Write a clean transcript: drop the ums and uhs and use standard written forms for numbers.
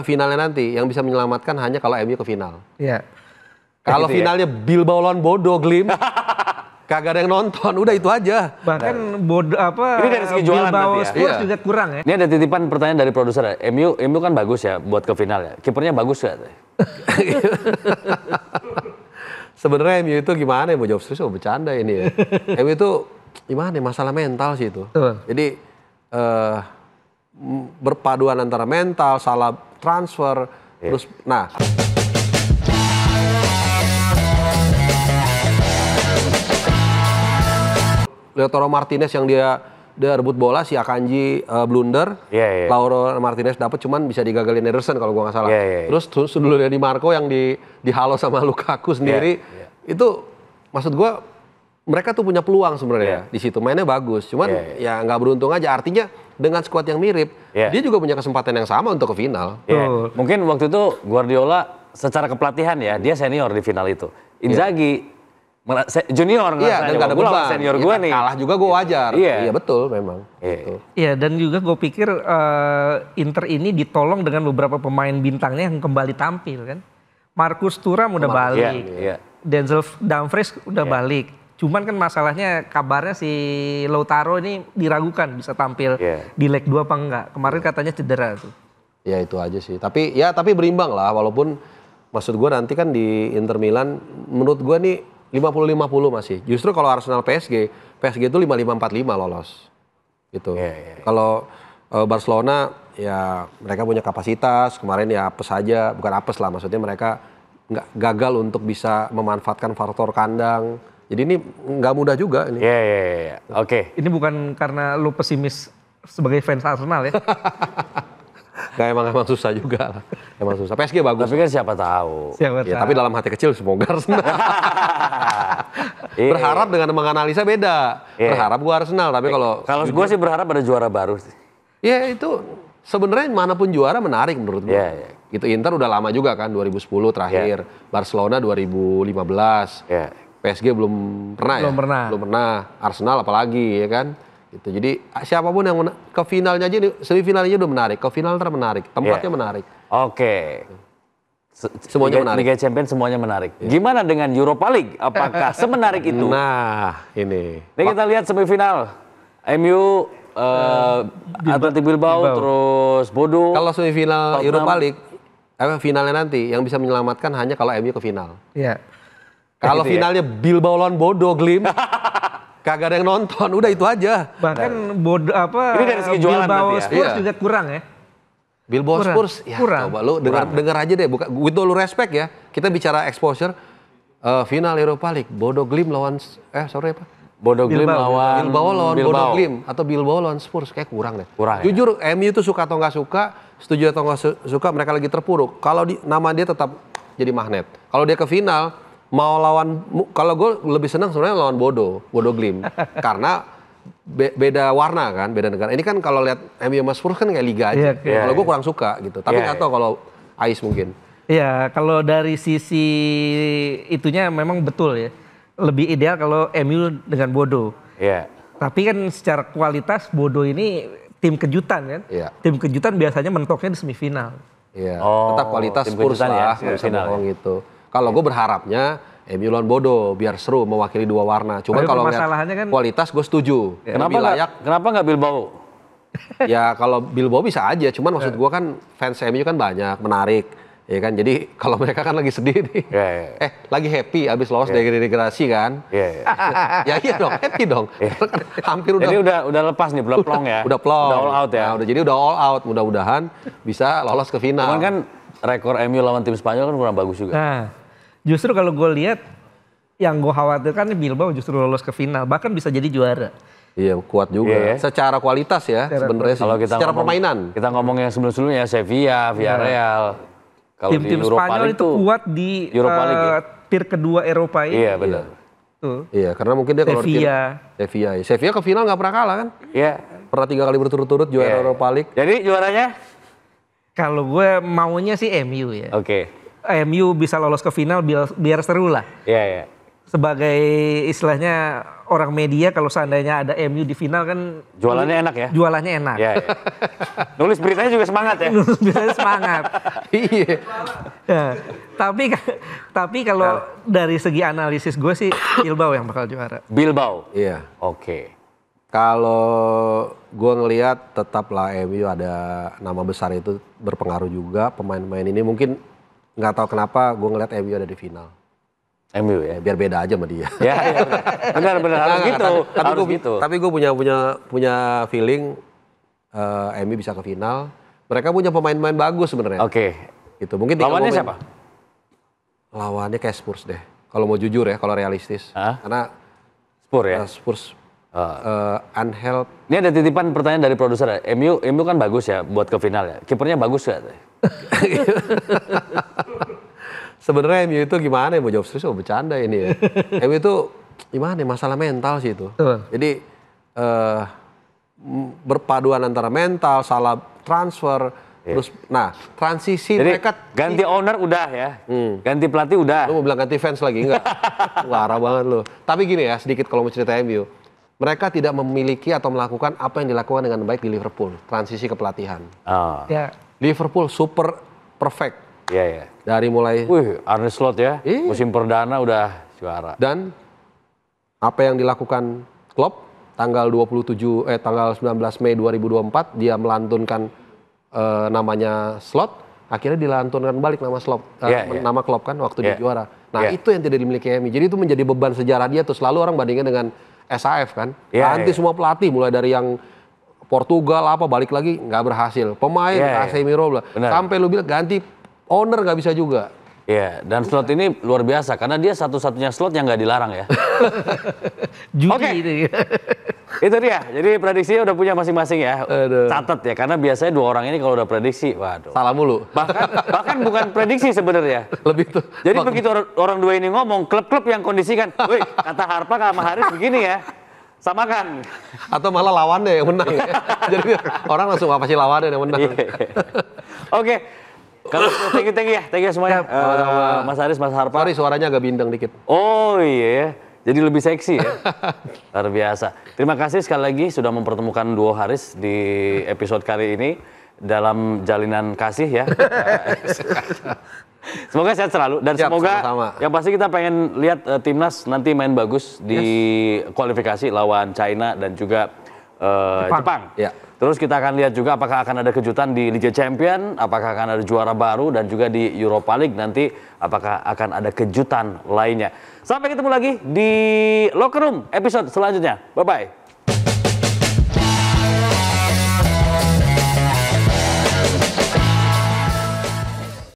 finalnya nanti yang bisa menyelamatkan hanya kalau MU ke final. Iya. Kalau gitu finalnya Bilbao lawan Bodo Glimt, kagak ada yang nonton, udah itu aja. Bahkan Ini dari segi jualan Bilbao berarti ya? Spurs Iya. juga kurang ya. Ini ada titipan pertanyaan dari produser ya. MU kan bagus ya buat ke final ya. Kipernya bagus gak? Sebenarnya MU itu gimana ya, mau jawab serius mau bercanda ini ya. MU itu gimana ya, masalah mental sih itu. Betul. Jadi berpaduan antara mental, salah transfer, terus nah. Lautaro Martinez yang dia rebut bola, si Akanji blunder, Lautaro Martinez dapat cuman bisa digagalin Ederson kalau gua nggak salah. Terus dulu Di Marco yang dihalo sama Lukaku sendiri, itu maksud gua mereka tuh punya peluang sebenarnya di situ, mainnya bagus, cuman ya nggak beruntung aja. Artinya dengan skuad yang mirip, dia juga punya kesempatan yang sama untuk ke final. Mungkin waktu itu Guardiola secara kepelatihan ya, dia senior di final itu. Inzaghi junior dan gak ada beban. Senior gue nih. Kalah juga gue wajar. Iya betul memang. Iya dan juga gue pikir Inter ini ditolong dengan beberapa pemain bintangnya yang kembali tampil kan. Marcus Thuram udah balik. Denzel Dumfries udah balik. Cuman kan masalahnya kabarnya si Lautaro ini diragukan bisa tampil di leg 2 apa enggak. Kemarin katanya cedera tuh. Ya itu aja sih. Tapi berimbang lah, walaupun maksud gue nanti kan di Inter Milan menurut gue nih 50-50 masih. Justru kalau Arsenal PSG itu 55-45 lolos. Gitu. Kalau Barcelona ya mereka punya kapasitas, kemarin ya apes aja, bukan apes lah, maksudnya mereka nggak gagal untuk bisa memanfaatkan faktor kandang. Jadi ini nggak mudah juga ini. Oke. Ini bukan karena lu pesimis sebagai fans Arsenal ya. Gak emang susah juga lah. Emang susah. PSG bagus. Tapi kan siapa tahu. Tapi dalam hati kecil semoga Arsenal. Berharap dengan menganalisa beda. Berharap gua Arsenal, tapi kalau gue sih berharap ada juara baru sih. Ya itu sebenarnya manapun juara menarik menurut gua. Gitu Inter udah lama juga kan 2010 terakhir. Barcelona 2015. PSG belum pernah. Belum pernah. Arsenal apalagi ya kan. Gitu. Jadi siapapun yang ke finalnya aja, semifinalnya udah menarik, ke final ntar menarik, tempatnya menarik. Oke. Semuanya menarik. Liga Champions semuanya menarik. Gimana dengan Europa League? Apakah semenarik itu? Nah, ini. Ini kita lihat semifinal. MU, Athletic Bilbao, terus Bodo. Kalau semifinal Europa League, finalnya nanti yang bisa menyelamatkan hanya kalau MU ke final. Iya. Kalau finalnya Bilbao lawan Bodo Glimt, kagak ada yang nonton, udah itu aja. Bahkan ini dari segi jualan Bilbao ya? Spurs juga kurang ya. Bilbao Spurs, ya kurang. Coba lu denger aja deh, with all respect ya. Kita bicara exposure, final Europa League, Bodo Glimt lawan, Bodo Glimt lawan Bilbao lawan Bodo Glimt atau Bilbao lawan Spurs, kayak kurang deh. Jujur, MU itu suka atau nggak suka, setuju atau nggak suka, mereka lagi terpuruk. Kalau nama dia tetap jadi magnet. Kalau dia ke final, mau lawan, kalau gue lebih senang sebenarnya lawan Bodo Glimt. Karena beda warna kan, beda negara. Ini kan kalau lihat MU sama Spurs kan kayak liga aja. Kalau gue kurang suka gitu. Tapi nggak tahu kalau Ais mungkin. Iya, kalau dari sisi itunya memang betul ya. Lebih ideal kalau MU dengan Bodo. Tapi kan secara kualitas Bodo ini tim kejutan kan. Tim kejutan biasanya mentoknya di semifinal. Tetap kualitas Spurs lah, nggak bisa bohong gitu. Kalau gue berharapnya MU lawan Bodo biar seru mewakili dua warna. Cuma kalau lihat kualitas gue setuju. Kenapa nggak Bilbao? Ya kalau Bilbao bisa aja. Cuman maksud gue kan fans MU kan banyak, menarik, ya kan. Jadi kalau mereka kan lagi sedih nih, lagi happy abis lolos dari degradasi kan. Ya iya dong, happy dong. Hampir udah. Jadi udah lepas nih, plong ya. Udah plong. Udah all out ya. Nah, jadi udah all out. Mudah-mudahan bisa lolos ke final. Cuman kan rekor MU lawan tim Spanyol kan kurang bagus juga. Nah, justru kalau gue lihat yang gue khawatirkan Bilbao justru lolos ke final, bahkan bisa jadi juara. Iya, kuat juga. Secara kualitas ya sebenarnya sih. Kalau kita secara permainan. Kita ngomong yang sebelum-sebelumnya Sevilla, Villarreal. Kalau tim-tim Spanyol itu kuat di tier kedua Eropa ini. Iya, benar. Iya, karena mungkin dia kalau Sevilla ke final nggak pernah kalah kan? Iya. Pernah 3 kali berturut-turut juara Europa League. Jadi juaranya? Kalau gue maunya sih MU ya. Oke. MU bisa lolos ke final biar seru lah. Iya. sebagai istilahnya orang media kalau seandainya ada MU di final kan Jualannya enak ya? Jualannya enak. Ya, ya. Nulis beritanya juga semangat ya? Biasanya semangat. Iya. Ya, tapi kalau dari segi analisis gue sih Bilbao yang bakal juara. Bilbao? Iya. Oke. Kalau gue ngelihat tetaplah MU ada nama besar itu berpengaruh juga. Pemain-pemain ini mungkin nggak tahu kenapa gue ngelihat MU ada di final. MU ya? Biar beda aja sama dia. Ya, ya benar harus gitu. Harus gitu. Tapi gue punya feeling MU bisa ke final. Mereka punya pemain-pemain bagus sebenarnya. Oke. Gitu. Mungkin lawannya siapa? Lawannya kayak Spurs deh. Kalau mau jujur ya, kalau realistis. Karena Spurs ya? Spurs unhelped. Ini ada titipan pertanyaan dari produser. MU kan bagus ya buat ke final ya. Kipernya bagus gak? Sebenarnya MU itu gimana ya, mau jawab serius mau bercanda ini ya. MU itu gimana ya, masalah mental sih itu. Jadi berpaduan antara mental, salah transfer, terus transisi jadi, mereka ganti owner udah ya. Ganti pelatih udah. Lu mau bilang ganti fans lagi enggak? Parah banget lu. Tapi gini ya, sedikit kalau mau cerita MU. Mereka tidak memiliki atau melakukan apa yang dilakukan dengan baik di Liverpool, transisi kepelatihan. Ya. Liverpool super perfect. Iya, iya. Dari mulai Arne Slot ya, musim perdana udah juara. Dan apa yang dilakukan Klopp tanggal 19 Mei 2024 dia melantunkan namanya Slot, akhirnya dilantunkan balik nama Slot, nama Klopp kan waktu dia juara. Nah, itu yang tidak dimiliki MU. Jadi itu menjadi beban sejarah dia tuh, selalu orang bandingin dengan SAF kan. Ganti semua pelatih mulai dari yang Portugal balik lagi nggak berhasil. Pemain Casemiro sampai lu bilang ganti owner nggak bisa juga. Iya, dan Slot ini luar biasa karena dia satu-satunya slot yang nggak dilarang ya. Judi itu. Itu dia. Jadi prediksinya udah punya masing-masing ya. Catat ya, karena biasanya dua orang ini kalau udah prediksi, waduh. Salah mulu. Bahkan bukan prediksi sebenarnya. Lebih tuh. Jadi begitu orang dua ini ngomong, klub-klub yang kondisikan, wih kata Harpa sama Haris begini ya. Samakan. Atau malah lawannya yang menang. Jadi orang langsung apa sih lawannya yang menang. Oke. Kalau thank you ya semuanya. Mas Haris, Mas Harpa. Sorry suaranya agak bindeng dikit. Oh iya, jadi lebih seksi ya. Luar biasa. Terima kasih sekali lagi sudah mempertemukan duo Haris di episode kali ini dalam jalinan kasih ya. Semoga sehat selalu dan semoga sama-sama. Yang pasti kita pengen lihat timnas nanti main bagus di kualifikasi lawan China dan juga Jepang. Ya. Terus kita akan lihat juga apakah akan ada kejutan di Liga Champion, apakah akan ada juara baru dan juga di Europa League nanti apakah akan ada kejutan lainnya. Sampai ketemu lagi di Locker Room episode selanjutnya. Bye-bye.